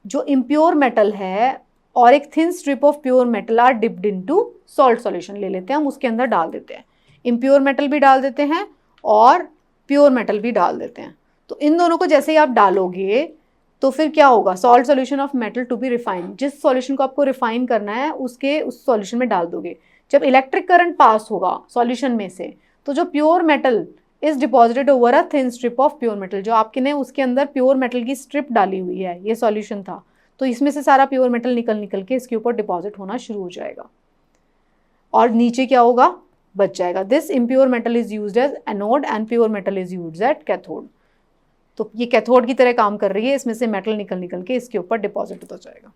जो इम्प्योर मेटल है और एक thin strip of pure metal are dipped into salt solution ले लेते हैं हम, उसके अंदर डाल देते हैं। इम्प्योर मेटल भी डाल देते हैं और प्योर मेटल भी डाल देते हैं। तो इन दोनों को जैसे ही आप डालोगे तो फिर क्या होगा, salt solution of metal to be refined, जिस सॉल्यूशन को आपको रिफाइन करना है उस सॉल्यूशन में डाल दोगे। जब इलेक्ट्रिक करंट पास होगा सॉल्यूशन में से, तो जो pure metal is deposited over a thin strip of pure metal, जो आपके ने उसके अंदर प्योर मेटल की स्ट्रिप डाली हुई है, ये सॉल्यूशन था, तो इसमें से सारा प्योर मेटल निकल के इसके ऊपर डिपॉजिट होना शुरू हो जाएगा और नीचे क्या होगा, बच जाएगा। This impure metal is used as anode and pure metal is used at cathode. तो ये कैथोड की तरह काम कर रही है, इसमें से मेटल निकल के इसके ऊपर डिपॉजिट होता जाएगा।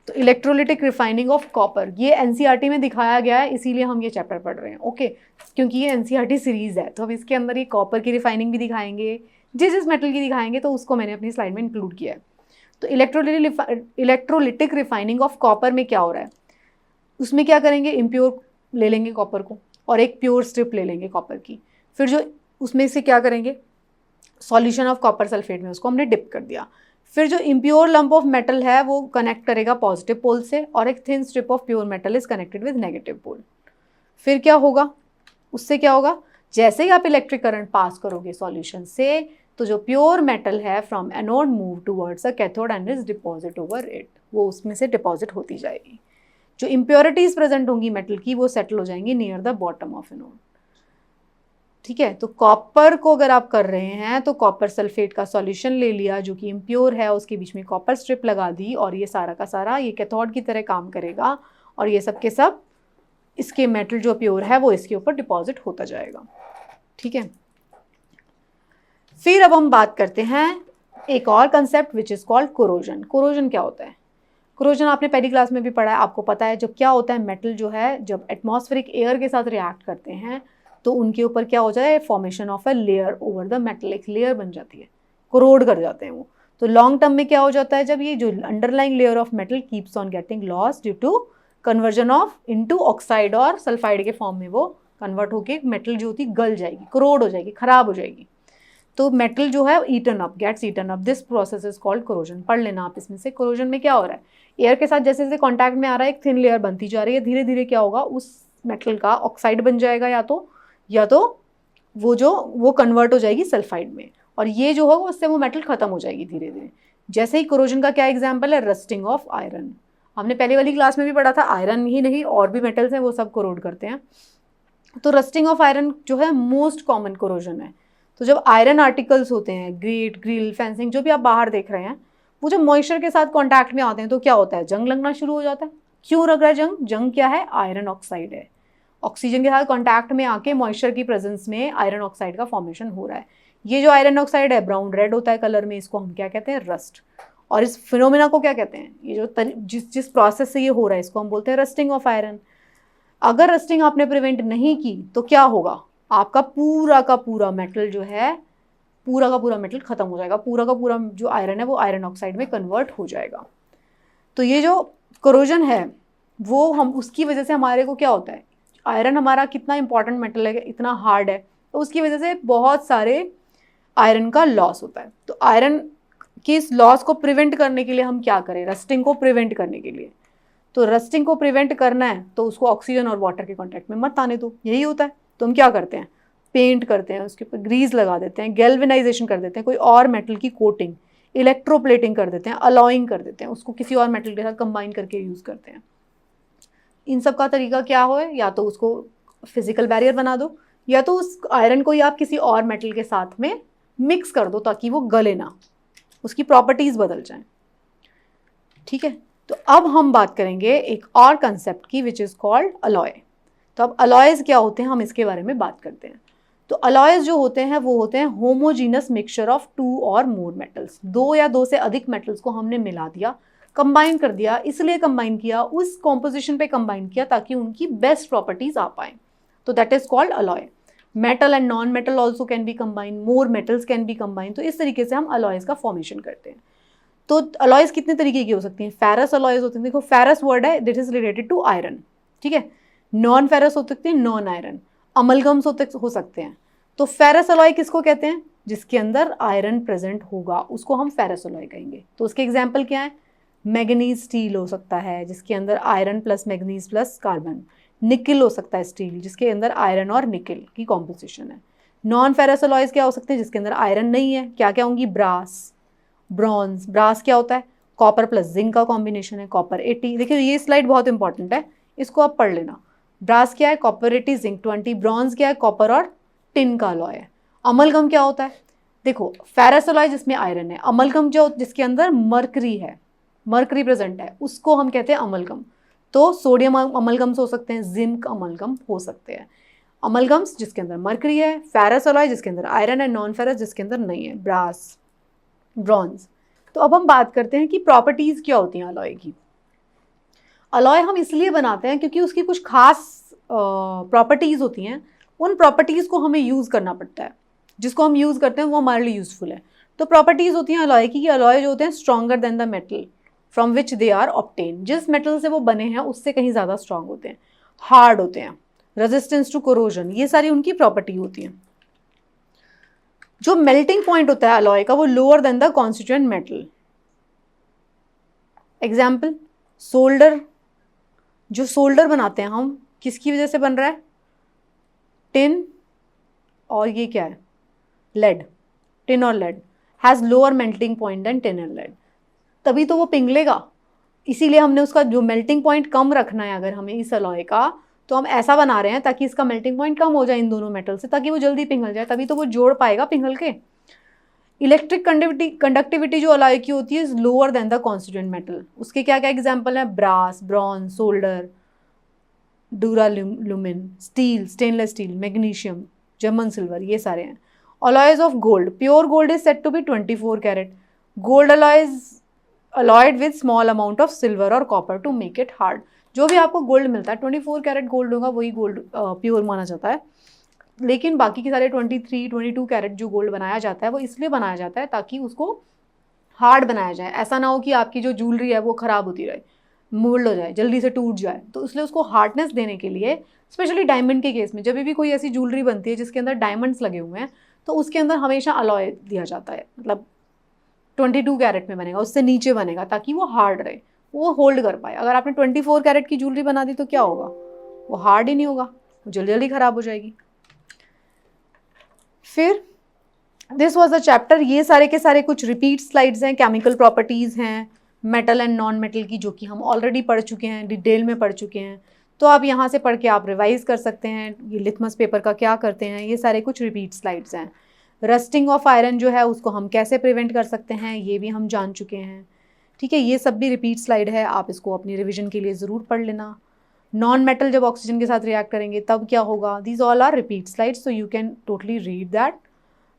तो इलेक्ट्रोलिटिक रिफाइनिंग ऑफ कॉपर, ये एनसीईआरटी में दिखाया गया है, इसीलिए हम ये चैप्टर पढ़ रहे हैं। ओके, क्योंकि ये एनसीईआरटी सीरीज है तो अब इसके अंदर ये कॉपर की रिफाइनिंग भी दिखाएंगे, जिस मेटल की दिखाएंगे तो उसको मैंने अपनी स्लाइड में इंक्लूड किया है। तो इलेक्ट्रोलिटिक रिफाइनिंग ऑफ कॉपर में क्या हो रहा है, उसमें क्या करेंगे, इम्प्योर ले लेंगे कॉपर को और एक प्योर स्ट्रिप ले लेंगे कॉपर की, फिर जो उसमें से क्या करेंगे, सॉल्यूशन ऑफ कॉपर सल्फेट में उसको हमने डिप कर दिया। फिर जो इम्प्योर लंप ऑफ मेटल है वो कनेक्ट करेगा पॉजिटिव पोल से और एक thin strip of pure metal is connected with negative pole. फिर क्या होगा, उससे क्या होगा, जैसे ही आप इलेक्ट्रिक करंट पास करोगे सॉल्यूशन से, तो जो प्योर मेटल है from anode move towards a cathode and is deposit over it, वो उसमें से डिपॉजिट होती जाएगी। जो इम्प्योरिटीज प्रेजेंट होंगी मेटल की वो सेटल हो जाएंगी near the bottom of anode. ठीक है। तो कॉपर को अगर आप कर रहे हैं तो कॉपर सल्फेट का सॉल्यूशन ले लिया जो कि इम्प्योर है, उसके बीच में कॉपर स्ट्रिप लगा दी और ये सारा का सारा ये कैथोड की तरह काम करेगा और ये सब के सब इसके मेटल जो प्योर है वो इसके ऊपर डिपॉजिट होता जाएगा। ठीक है। फिर अब हम बात करते हैं एक और concept which is called corrosion. Corrosion क्या होता है? कोरोजन आपने पहली क्लास में भी पढ़ा है, आपको पता है जब क्या होता है, मेटल जो है जब एटमॉस्फेरिक एयर के साथ रिएक्ट करते हैं तो उनके ऊपर क्या हो जाए, formation of a layer over the metal, एक लेयर बन जाती है, कोरोड कर जाते हैं वो। तो लॉन्ग टर्म में क्या हो जाता है, जब ये जो underlying layer of metal keeps on getting loss due to conversion of into oxide और सल्फाइड के फॉर्म में वो कन्वर्ट होकर मेटल जो होती गल जाएगी, कोरोड हो जाएगी, खराब हो जाएगी। तो मेटल जो है eaten up, gets eaten up. This process is called corrosion. पढ़ लेना आप इसमें से। कोरोजन में क्या हो रहा है, एयर के साथ जैसे जैसे कॉन्टैक्ट में आ रहा है एक थिन लेयर बनती जा रही है, धीरे धीरे क्या होगा, उस मेटल का ऑक्साइड बन जाएगा या तो वो कन्वर्ट हो जाएगी सल्फाइड में, और ये जो होगा उससे वो मेटल खत्म हो जाएगी धीरे धीरे। जैसे ही कोरोजन का क्या एग्जाम्पल है, रस्टिंग ऑफ आयरन। हमने पहले वाली क्लास में भी पढ़ा था, आयरन ही नहीं और भी मेटल्स हैं वो सब कोरोड करते हैं। तो रस्टिंग ऑफ आयरन जो है मोस्ट कॉमन कोरोजन है। तो जब आयरन आर्टिकल्स होते हैं, ग्रेट, ग्रिल, फेंसिंग, जो भी आप बाहर देख रहे हैं, वो जब मॉइस्चर के साथ कांटेक्ट में आते हैं तो क्या होता है, जंग लगना शुरू हो जाता है। क्यों लग रहा है जंग? जंग क्या है, आयरन ऑक्साइड है। ऑक्सीजन के साथ कांटेक्ट में आके मॉइस्चर की प्रेजेंस में आयरन ऑक्साइड का फॉर्मेशन हो रहा है। ये जो आयरन ऑक्साइड है ब्राउन रेड होता है कलर में, इसको हम क्या कहते हैं, रस्ट। और इस फिनोमेना को क्या कहते हैं, ये जो जिस प्रोसेस से ये हो रहा है इसको हम बोलते हैं रस्टिंग ऑफ आयरन। अगर रस्टिंग आपने प्रिवेंट नहीं की तो क्या होगा, आपका पूरा का पूरा मेटल जो है, पूरा का पूरा मेटल खत्म हो जाएगा, पूरा का पूरा जो आयरन है वो आयरन ऑक्साइड में कन्वर्ट हो जाएगा। तो ये जो कोरोजन है वो हम उसकी वजह से हमारे को क्या होता है, आयरन हमारा कितना इंपॉर्टेंट मेटल है, इतना हार्ड है, तो उसकी वजह से बहुत सारे आयरन का लॉस होता है। तो आयरन की इस लॉस को प्रिवेंट करने के लिए हम क्या करें, रस्टिंग को प्रिवेंट करने के लिए, तो रस्टिंग को प्रिवेंट करना है तो उसको ऑक्सीजन और वाटर के कॉन्टैक्ट में मत आने दो, यही होता है। तो हम क्या करते हैं, पेंट करते हैं, उसके ऊपर ग्रीस लगा देते हैं, गैल्वेनाइजेशन कर देते हैं, कोई और मेटल की कोटिंग, इलेक्ट्रोप्लेटिंग कर देते हैं, अलॉइंग कर देते हैं, उसको किसी और मेटल के साथ कंबाइन करके यूज़ करते हैं। इन सब का तरीका क्या हो, या तो उसको फिजिकल बैरियर बना दो, या तो उस आयरन को ही आप किसी और मेटल के साथ में मिक्स कर दो ताकि वो गले ना, उसकी प्रॉपर्टीज़ बदल जाएं। ठीक है। तो अब हम बात करेंगे एक और कंसेप्ट की विच इज़ कॉल्ड अलॉय। तो अब अलॉयज़ क्या होते हैं हम इसके बारे में बात करते हैं। तो अलॉयज़ जो होते हैं वो होते हैं होमोजीनस मिक्सचर ऑफ 2 और मोर मेटल्स। 2 या 2 से अधिक मेटल्स को हमने मिला दिया, कंबाइन कर दिया, इसलिए कंबाइन किया, उस कॉम्पोजिशन पे कंबाइन किया ताकि उनकी बेस्ट प्रॉपर्टीज आ पाए, तो that is called alloy. Metal and non metal also can be combine, more metals can be combine. तो इस तरीके से हम अलॉयज़ का फॉर्मेशन करते हैं। तो अलॉयज़ कितने तरीके की हो सकती हैं, फेरस अलॉयज़ होती हैं, देखो फेरस वर्ड है that is related to iron, ठीक है। नॉन फेरस हो सकती है, नॉन आयरन, अमलगम्स हो सकते हैं। तो फेरस अलॉय किसको कहते हैं, जिसके अंदर आयरन प्रेजेंट होगा उसको हम फेरस अलॉय कहेंगे। तो उसके एग्जाम्पल क्या है, मैग्नीज स्टील हो सकता है जिसके अंदर iron plus manganese plus carbon. Nickel हो सकता है स्टील जिसके अंदर आयरन और निकिल की कॉम्पोजिशन है। नॉन फेरस अलॉयज क्या हो सकते हैं, जिसके अंदर आयरन नहीं है, क्या क्या होंगी, ब्रास, ब्रॉन्ज। ब्रास क्या होता है, कॉपर प्लस जिंक का कॉम्बिनेशन है, कॉपर 80। देखिए ये स्लाइड बहुत इंपॉर्टेंट है, इसको आप पढ़ लेना। ब्रास क्या है, कॉपर 80, जिंक 20। ब्रॉन्ज क्या है, कॉपर और टिन का अलॉय है। अमलगम क्या होता है, देखो फेरस अलॉय जिसमें आयरन है, अमलगम जो जिसके अंदर मर्करी है, मर्करी प्रेजेंट है, उसको हम कहते हैं अमलगम। तो सोडियम अमलगम्स हो सकते हैं, जिंक अमलगम हो सकते हैं। अमलगम्स जिसके अंदर मर्करी है, फेरस अलॉय जिसके अंदर आयरन है, नॉन फेरस जिसके अंदर नहीं है, ब्रास, ब्रॉन्ज। तो अब हम बात करते हैं कि प्रॉपर्टीज क्या होती हैं अलॉय की। अलॉय हम इसलिए बनाते हैं क्योंकि उसकी कुछ खास प्रॉपर्टीज होती हैं, उन प्रॉपर्टीज को हमें यूज करना पड़ता है, जिसको हम यूज करते हैं वो हमारे लिए यूजफुल है। तो प्रॉपर्टीज होती हैं अलॉय की, अलॉय जो होते हैं stronger than the metal from which they are obtain. जिस मेटल से वो बने हैं उससे कहीं ज़्यादा स्ट्रांग होते हैं, हार्ड होते हैं, रेजिस्टेंस टू कोरोजन, ये सारी उनकी प्रॉपर्टी होती हैं। जो मेल्टिंग पॉइंट होता है अलॉय का वो lower than the constituent metal. Example, solder. जो सोल्डर बनाते हैं हम किसकी वजह से बन रहा है, टिन और ये क्या है, लेड। टिन और lead has lower melting point than tin and lead, तभी तो वो पिघलेगा। इसीलिए हमने उसका जो मेल्टिंग पॉइंट कम रखना है अगर हमें इस अलॉय का, तो हम ऐसा बना रहे हैं ताकि इसका मेल्टिंग पॉइंट कम हो जाए इन दोनों मेटल से, ताकि वो जल्दी पिघल जाए, तभी तो वो जोड़ पाएगा पिघल के। इलेक्ट्रिक कंडक्टिविटी जो अलॉय की होती है is lower than the constituent metal. उसके क्या क्या एग्जाम्पल हैं? Brass, bronze, solder, duralumin, steel, stainless steel, magnesium, German silver, ये सारे हैं। Alloys of gold, pure gold is said to be 24 carat. Gold alloyed with small amount of silver और copper to make it hard. जो भी आपको गोल्ड मिलता है 24 कैरेट गोल्ड होगा, वही गोल्ड प्योर माना जाता है। लेकिन बाकी के सारे 23, 22 कैरेट जो गोल्ड बनाया जाता है वो इसलिए बनाया जाता है ताकि उसको हार्ड बनाया जाए। ऐसा ना हो कि आपकी जो ज्वेलरी है वो ख़राब होती रहे, मोल्ड हो जाए, जल्दी से टूट जाए। तो इसलिए उसको हार्डनेस देने के लिए, स्पेशली डायमंड के केस में, जब भी कोई ऐसी ज्वेलरी बनती है जिसके अंदर डायमंड्स लगे हुए हैं तो उसके अंदर हमेशा अलॉय दिया जाता है। मतलब 22 कैरेट में बनेगा, उससे नीचे बनेगा ताकि वो हार्ड रहे, वो होल्ड कर पाए। अगर आपने 24 कैरेट की ज्वेलरी बना दी तो क्या होगा? वो हार्ड ही नहीं होगा, वो जल्दी जल्दी ख़राब हो जाएगी। फिर दिस वॉज द चैप्टर। ये सारे के सारे कुछ रिपीट स्लाइड्स हैं, केमिकल प्रॉपर्टीज़ हैं मेटल एंड नॉन मेटल की, जो कि हम ऑलरेडी पढ़ चुके हैं, डिटेल में पढ़ चुके हैं। तो आप यहाँ से पढ़ के आप रिवाइज कर सकते हैं। ये लिथमस पेपर का क्या करते हैं, ये सारे कुछ रिपीट स्लाइड्स हैं। रस्टिंग ऑफ आयरन जो है उसको हम कैसे प्रिवेंट कर सकते हैं ये भी हम जान चुके हैं। ठीक है, ये सब भी रिपीट स्लाइड है, आप इसको अपनी रिविजन के लिए ज़रूर पढ़ लेना। नॉन मेटल जब ऑक्सीजन के साथ रिएक्ट करेंगे तब क्या होगा, these all are repeat slides, so you can totally read that.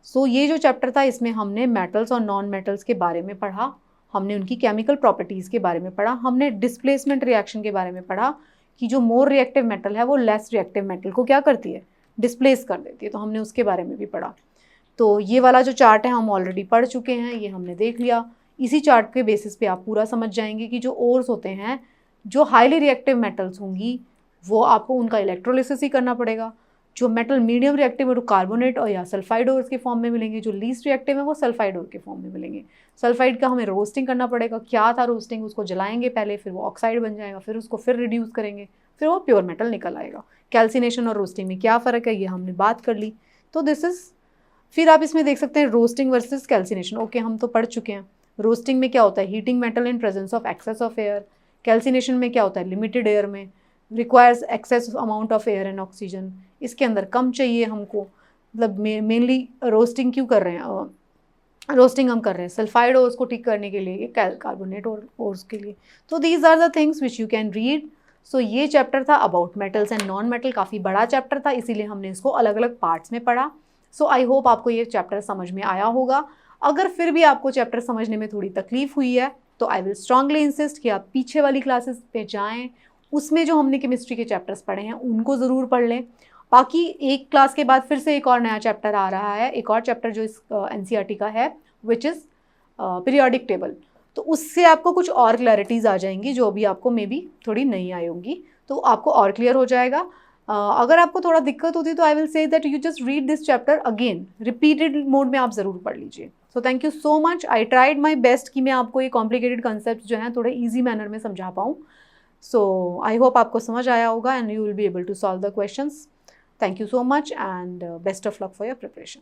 So ये जो चैप्टर था इसमें हमने मेटल्स और नॉन मेटल्स के बारे में पढ़ा, हमने उनकी केमिकल प्रॉपर्टीज़ के बारे में पढ़ा, हमने डिस्प्लेसमेंट रिएक्शन के बारे में पढ़ा कि जो मोर रिएक्टिव मेटल है वो लेस रिएक्टिव मेटल को क्या करती है, डिस्प्लेस कर देती है। तो हमने उसके बारे में भी पढ़ा। तो ये वाला जो चार्ट है हम ऑलरेडी पढ़ चुके हैं, ये हमने देख लिया। इसी चार्ट के बेसिस पे आप पूरा समझ जाएंगे कि जो ओर्स होते हैं, जो हाईली रिएक्टिव मेटल्स होंगी वो आपको उनका इलेक्ट्रोलिसिस ही करना पड़ेगा। जो मेटल मीडियम रिएक्टिव है वो कार्बोनेट और या सल्फाइड ओर्स के फॉर्म में मिलेंगे, जो लीस्ट रिएक्टिव है वो सल्फाइड ओर के फॉर्म में मिलेंगे। सल्फाइड का हमें रोस्टिंग करना पड़ेगा। क्या था रोस्टिंग, उसको जलाएंगे पहले, फिर वो ऑक्साइड बन जाएगा, फिर उसको फिर रिड्यूस करेंगे, फिर वो प्योर मेटल निकल आएगा। कैल्सिनेशन और रोस्टिंग में क्या फ़र्क है ये हमने बात कर ली। तो दिस इज़, फिर आप इसमें देख सकते हैं रोस्टिंग वर्सेस कैल्सिनेशन। ओके, हम तो पढ़ चुके हैं। रोस्टिंग में क्या होता है, heating metal in presence of excess of air. Calcination में क्या होता है, लिमिटेड एयर में, requires excess amount of air and oxygen, इसके अंदर कम चाहिए हमको। मतलब मेनली रोस्टिंग क्यों कर रहे हैं, रोस्टिंग हम कर रहे हैं सल्फाइड ओर्स को ठीक करने के लिए, कार्बोनेट ओर्स के लिए। तो these are the things which you can read. So ये चैप्टर था about metals and non metal, काफ़ी बड़ा चैप्टर था, इसीलिए हमने इसको अलग अलग पार्ट्स में पढ़ा। सो आई होप आपको ये चैप्टर समझ में आया होगा। अगर फिर भी आपको चैप्टर समझने में थोड़ी तकलीफ हुई है तो आई विल स्ट्रांगली इंसिस्ट कि आप पीछे वाली क्लासेस पे जाएँ, उसमें जो हमने केमिस्ट्री के चैप्टर्स पढ़े हैं उनको ज़रूर पढ़ लें। बाकी एक क्लास के बाद फिर से एक और नया चैप्टर आ रहा है, एक और चैप्टर जो इस NCERT का है, विच इज़ पीरियोडिक टेबल। तो उससे आपको कुछ और क्लैरिटीज़ आ जाएंगी जो अभी आपको मे बी थोड़ी नहीं आई होंगी, तो आपको और क्लियर हो जाएगा। अगर आपको थोड़ा दिक्कत होती है तो I will say that you just read this chapter again, repeated mode में आप ज़रूर पढ़ लीजिए। So thank you so much. I tried my best कि मैं आपको ये कॉम्प्लिकेटेड कंसेप्ट जो हैं थोड़े ईजी मैनर में समझा पाऊँ। सो आई होप आपको समझ आया होगा and you will be able to solve the questions. Thank you so much and best of luck for your preparation.